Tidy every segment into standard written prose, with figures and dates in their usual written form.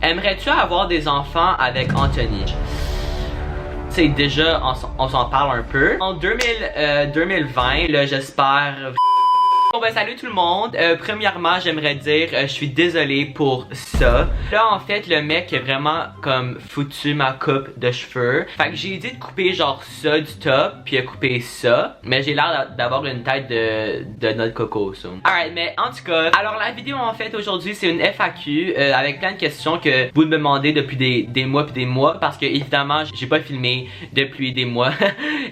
Aimerais-tu avoir des enfants avec Anthony? C'est déjà, on s'en parle un peu. En 2020, là, j'espère... Bon ben salut tout le monde, premièrement j'aimerais dire je suis désolé pour ça. Là en fait le mec a vraiment comme foutu ma coupe de cheveux. Fait que j'ai dit de couper genre ça du top puis il a coupé ça. Mais j'ai l'air d'avoir une tête de notre coco so. Alright, mais en tout cas, alors la vidéo en fait aujourd'hui c'est une FAQ avec plein de questions que vous me demandez depuis des mois puis des mois. Parce que évidemment j'ai pas filmé depuis des mois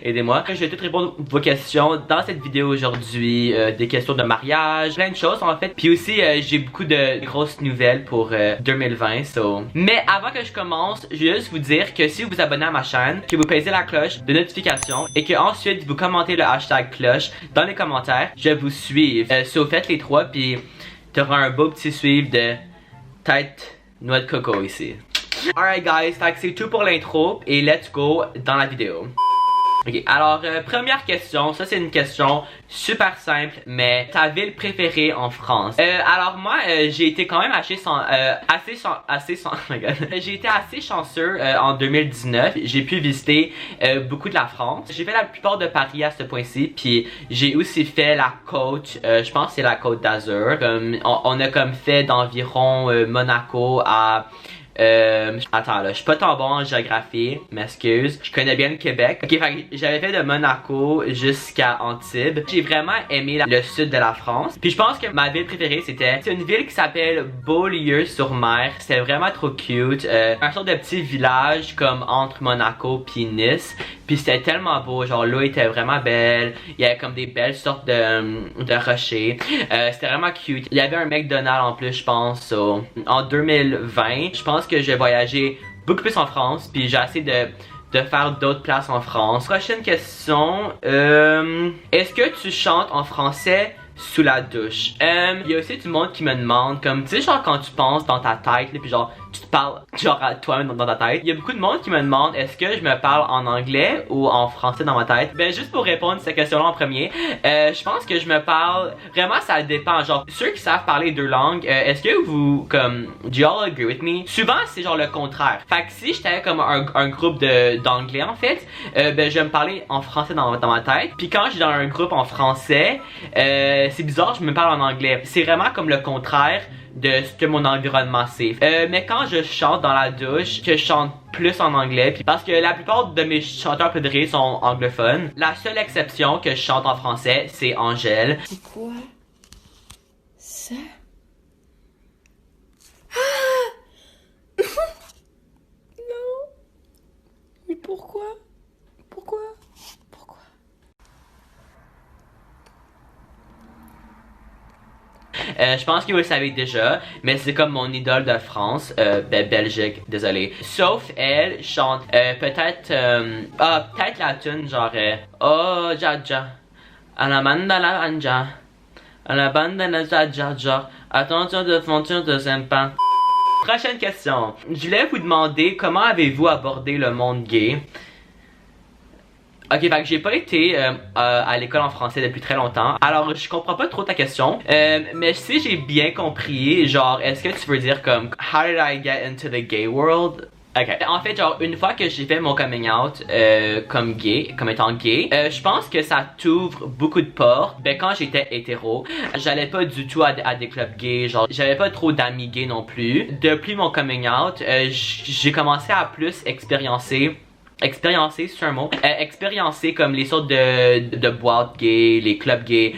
et des mois. Je vais tout répondre vos questions dans cette vidéo aujourd'hui, des questions de mariage, plein de choses en fait. Puis aussi j'ai beaucoup de grosses nouvelles pour 2020 so. Mais avant que je commence, je vais juste vous dire que si vous vous abonnez à ma chaîne, que vous pèsez la cloche de notification et que ensuite vous commentez le hashtag cloche dans les commentaires, je vais vous suivre. So faites les trois puis t'auras un beau petit suivre de tête noix de coco ici. Alright guys, fait que c'est tout pour l'intro et let's go dans la vidéo. Ok, alors première question, ça c'est une question super simple, mais ta ville préférée en France? Alors moi j'ai été quand même oh my God. J'ai été assez chanceux en 2019, j'ai pu visiter beaucoup de la France. J'ai fait la plupart de Paris à ce point-ci, puis j'ai aussi fait la côte, je pense que c'est la côte d'Azur. On a comme fait d'environ Monaco à... attends là, je suis pas tant bon en géographie, m'excuse. Je connais bien le Québec. Ok, fait que j'avais fait de Monaco jusqu'à Antibes. J'ai vraiment aimé le sud de la France. Puis je pense que ma ville préférée c'était une ville qui s'appelle Beaulieu-sur-Mer. C'était vraiment trop cute. Un sorte de petit village comme entre Monaco puis Nice. Puis c'était tellement beau, genre l'eau était vraiment belle. Il y avait comme des belles sortes de rochers. C'était vraiment cute. Il y avait un McDonald's en plus, je pense. So, en 2020, je pense que j'ai voyagé beaucoup plus en France. Puis j'ai essayé de faire d'autres places en France. Prochaine question. Est-ce que tu chantes en français sous la douche? Il y a aussi du monde qui me demande, comme tu sais genre quand tu penses dans ta tête là, puis genre tu te parles genre à toi-même dans ta tête. Il y a beaucoup de monde qui me demande est-ce que je me parle en anglais ou en français dans ma tête. Ben juste pour répondre à cette question là en premier, je pense que je me parle, vraiment ça dépend, genre ceux qui savent parler deux langues, est-ce que vous comme, do you all agree with me? Souvent c'est genre le contraire. Fait que si j'étais comme un groupe d'anglais en fait, ben je vais me parler en français dans ma tête. Puis quand je suis dans un groupe en français, c'est bizarre, je me parle en anglais. C'est vraiment comme le contraire de ce que mon environnement c'est. Mais quand je chante dans la douche, que je chante plus en anglais, puis parce que la plupart de mes chanteurs préférés sont anglophones. La seule exception que je chante en français, c'est Angèle. C'est quoi ça? Ah non. Mais pourquoi? Pourquoi? Je pense que vous le savez déjà, mais c'est comme mon idole de France, Belgique, désolé. Sauf elle chante peut-être peut-être la tune genre oh Jaja, à la banda la anja, à la banda la Jaja, attention de fonction de sympa. Prochaine question. Je voulais vous demander comment avez-vous abordé le monde gay? Ok, fait que j'ai pas été à l'école en français depuis très longtemps. Alors je comprends pas trop ta question. Mais si j'ai bien compris, genre est-ce que tu veux dire comme how did I get into the gay world? Ok. En fait, genre une fois que j'ai fait mon coming out comme gay, comme étant gay, je pense que ça t'ouvre beaucoup de portes. Ben quand j'étais hétéro, j'allais pas du tout à des clubs gays, genre j'avais pas trop d'amis gays non plus. Depuis mon coming out, j'ai commencé à plus expériencer, c'est un mot, expériencer comme les sortes de boîtes gays, les clubs gays,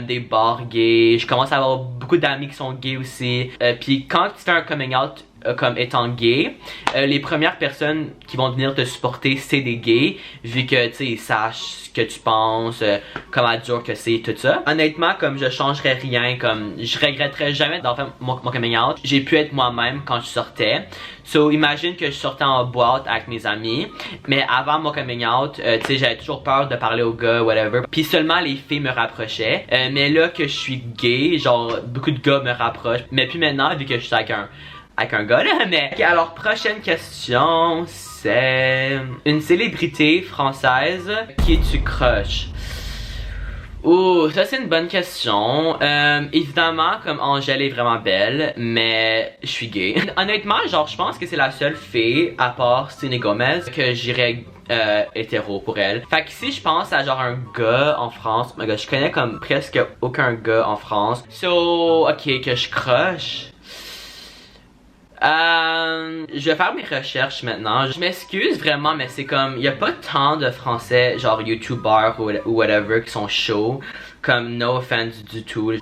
des bars gays. Je commence à avoir beaucoup d'amis qui sont gays aussi. Puis quand tu fais un coming out comme étant gay, les premières personnes qui vont venir te supporter c'est des gays, vu que tu sais ils sachent ce que tu penses, comment dur que c'est, tout ça. Honnêtement, comme je changerais rien, comme je regretterais jamais d'avoir fait mon coming out. J'ai pu être moi-même quand je sortais. So imagine que je sortais en boîte avec mes amis, mais avant mon coming out, tu sais j'avais toujours peur de parler aux gars, whatever. Puis seulement les filles me rapprochaient. Mais là que je suis gay, genre beaucoup de gars me rapprochent. Mais puis maintenant, vu que je suis avec un gars là, mais... Okay, alors prochaine question, c'est... Une célébrité française qui tu crush? Ouh, ça c'est une bonne question. Évidemment, comme Angèle est vraiment belle, mais je suis gay. Honnêtement, genre, je pense que c'est la seule fille, à part Selena Gomez, que j'irais hétéro pour elle. Fait que si je pense à genre un gars en France, oh my god, je connais comme presque aucun gars en France. So, ok, que je crush. Je vais faire mes recherches maintenant. Je m'excuse vraiment, mais c'est comme, il y a pas tant de français, genre youtubeurs ou whatever, qui sont chauds. Comme, no offense du tout.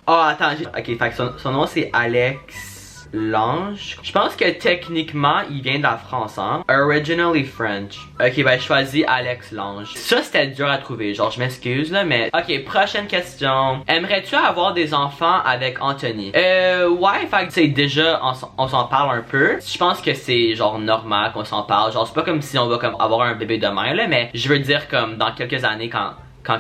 Oh, attends, ok, fait que son nom c'est Alex Lange. Je pense que techniquement, il vient de la France, hein. Originally French. Ok, ben, je choisis Alex Lange. Ça, c'était dur à trouver. Genre, je m'excuse, là, mais... Ok, prochaine question. Aimerais-tu avoir des enfants avec Anthony? Ouais, fait que, tu sais, déjà, on s'en parle un peu. Je pense que c'est, genre, normal qu'on s'en parle. Genre, c'est pas comme si on va, comme, avoir un bébé demain, là, mais je veux dire, comme, dans quelques années, quand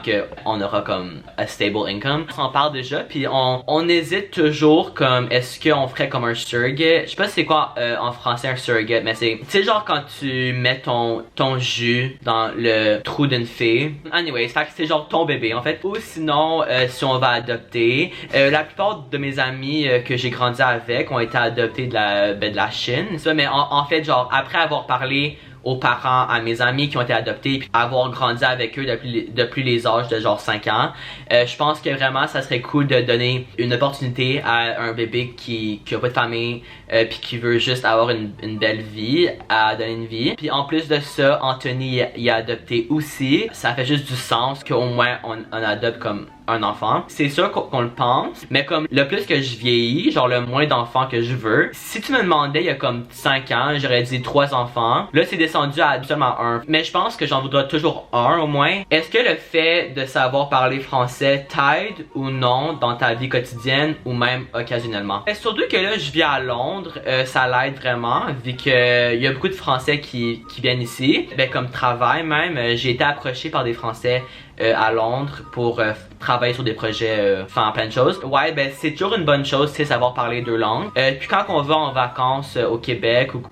que on aura comme a stable income. On s'en parle déjà, puis on hésite toujours comme est-ce qu'on ferait comme un surrogate. Je sais pas c'est quoi en français un surrogate, mais c'est, tu sais, genre quand tu mets ton jus dans le trou d'une fille. Anyways, fait que c'est genre ton bébé en fait. Ou sinon, si on va adopter, la plupart de mes amis que j'ai grandi avec ont été adoptés de la Chine. Ça, mais en fait, genre après avoir parlé aux parents, à mes amis qui ont été adoptés, puis avoir grandi avec eux depuis les âges de genre 5 ans. Je pense que vraiment ça serait cool de donner une opportunité à un bébé qui a pas de famille, puis qui veut juste avoir une belle vie, à donner une vie. Puis en plus de ça, Anthony y a adopté aussi. Ça fait juste du sens qu'au moins on adopte comme un enfant. C'est sûr qu'on le pense, mais comme le plus que je vieillis, genre le moins d'enfants que je veux. Si tu me demandais il y a comme 5 ans, j'aurais dit 3 enfants. Là c'est descendu à seulement 1. Mais je pense que j'en voudrais toujours un au moins. Est-ce que le fait de savoir parler français t'aide ou non dans ta vie quotidienne ou même occasionnellement? Et surtout que là je vis à Londres, ça l'aide vraiment vu que il y a beaucoup de Français qui viennent ici. Ben comme travail même, j'ai été approché par des Français à Londres pour travailler sur des projets, faire plein de choses. Ouais, ben c'est toujours une bonne chose, c'est savoir parler deux langues. Puis quand on va en vacances au Québec ou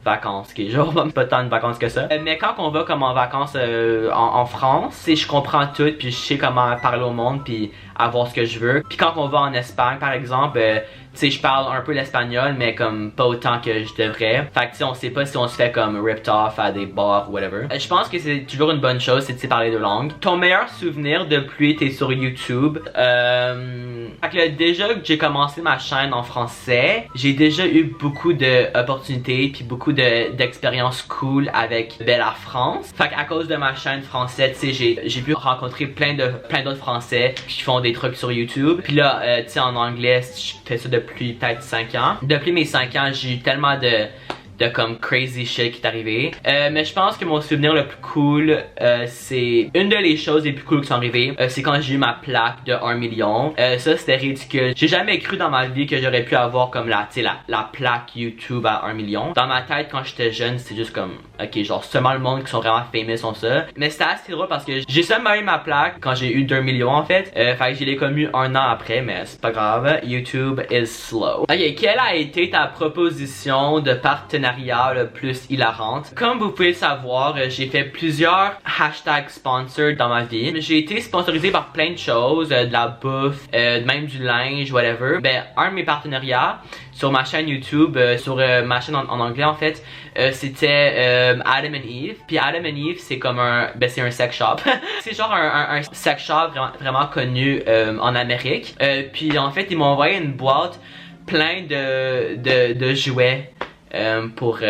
vacances, qui est genre pas tant de vacances que ça. Mais quand on va comme en vacances en France, c'est je comprends tout, puis je sais comment parler au monde, puis avoir ce que je veux. Puis quand on va en Espagne, par exemple, tu sais, je parle un peu l'espagnol, mais comme pas autant que je devrais. Fait que tu sais, on sait pas si on se fait comme ripped off à des bars ou whatever. Je pense que c'est toujours une bonne chose, c'est de parler deux langues. Ton meilleur souvenir depuis t'es sur YouTube? Fait que là, déjà que j'ai commencé ma chaîne en français, j'ai déjà eu beaucoup d'opportunités puis beaucoup d'expériences cool avec Bella France. Fait qu'à cause de ma chaîne française, tu sais, j'ai pu rencontrer plein d'autres Français qui font des trucs sur YouTube. Puis là, tu sais, en anglais, je fais ça depuis peut-être 5 ans. Depuis mes 5 ans, j'ai eu tellement de comme crazy shit qui est arrivé. Mais je pense que mon souvenir le plus cool, c'est une de les choses les plus cool qui sont arrivées, c'est quand j'ai eu ma plaque de 1 million. Ça c'était ridicule. J'ai jamais cru dans ma vie que j'aurais pu avoir comme la plaque YouTube à 1 million. Dans ma tête quand j'étais jeune, c'était juste comme ok, genre seulement le monde qui sont vraiment famous ont ça. Mais c'était assez drôle parce que j'ai seulement eu ma plaque quand j'ai eu 2 millions en fait. Fait que je l'ai comme eu un an après, mais c'est pas grave. YouTube is slow. Ok, quelle a été ta proposition de partenariat le plus hilarante? Comme vous pouvez le savoir, j'ai fait plusieurs hashtags sponsored dans ma vie. J'ai été sponsorisé par plein de choses, de la bouffe, même du linge, whatever. Ben, un de mes partenariats sur ma chaîne YouTube, sur ma chaîne en anglais en fait, c'était Adam and Eve. Puis Adam and Eve, c'est comme c'est un sex shop. C'est genre un sex shop vraiment connu en Amérique. Puis en fait, ils m'ont envoyé une boîte plein de jouets pour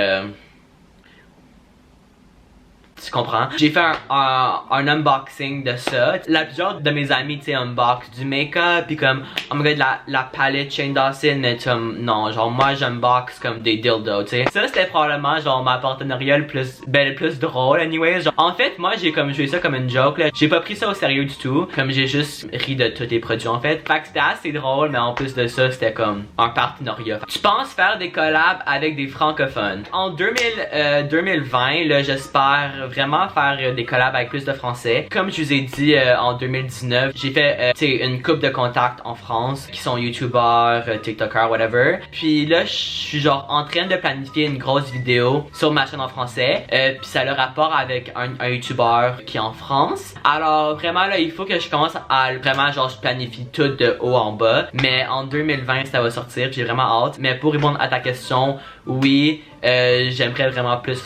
tu comprends? J'ai fait un unboxing de ça. La plupart de mes amis, tu sais, unbox du make-up, puis comme, oh my god, la palette Shane Dawson, mais comme, non, genre, moi, j'unbox comme des dildos, tu sais. Ça, c'était probablement, genre, ma partenariat le plus drôle, anyway. Genre, en fait, moi, j'ai comme joué ça comme une joke, là. J'ai pas pris ça au sérieux du tout. Comme, j'ai juste ri de tous les produits, en fait. Fait que c'était assez drôle, mais en plus de ça, c'était comme un partenariat. Tu penses faire des collabs avec des francophones? En 2020, là, j'espère vraiment faire des collabs avec plus de Français. Comme je vous ai dit en 2019, j'ai fait une couple de contacts en France qui sont YouTubeurs, TikTokers, whatever. Puis là, je suis genre en train de planifier une grosse vidéo sur ma chaîne en français. Puis ça a le rapport avec un YouTuber qui est en France. Alors vraiment là, il faut que je commence à vraiment genre je planifie tout de haut en bas. Mais en 2020 ça va sortir, j'ai vraiment hâte. Mais pour répondre à ta question, oui, j'aimerais vraiment plus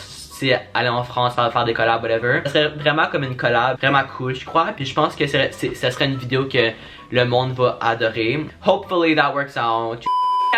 aller en France, faire des collabs, whatever. Ça serait vraiment comme une collab, vraiment cool, je crois. Puis je pense que ça serait une vidéo que le monde va adorer. Hopefully that works out.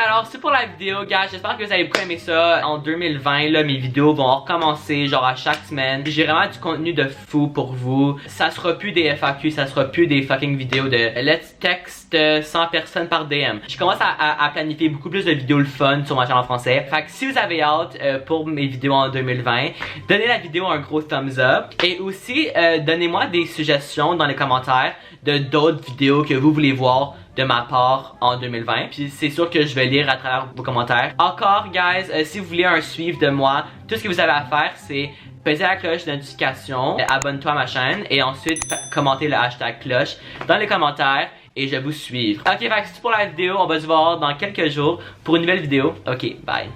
Alors c'est pour la vidéo, gars, j'espère que vous avez beaucoup aimé ça. En 2020 là, mes vidéos vont recommencer genre à chaque semaine. J'ai vraiment du contenu de fou pour vous. Ça sera plus des FAQ, ça sera plus des fucking vidéos de let's text 100 personnes par DM. Je commence à planifier beaucoup plus de vidéos le fun sur ma chaîne en français. Fait que si vous avez hâte pour mes vidéos en 2020, donnez la vidéo un gros thumbs up. Et aussi donnez-moi des suggestions dans les commentaires de d'autres vidéos que vous voulez voir de ma part en 2020. Puis c'est sûr que je vais lire à travers vos commentaires. Encore, guys, si vous voulez un suivi de moi, tout ce que vous avez à faire, c'est peser la cloche de notification, abonne-toi à ma chaîne et ensuite commenter le hashtag cloche dans les commentaires et je vais vous suivre. Ok, fait que c'est tout pour la vidéo. On va se voir dans quelques jours pour une nouvelle vidéo. Ok, bye.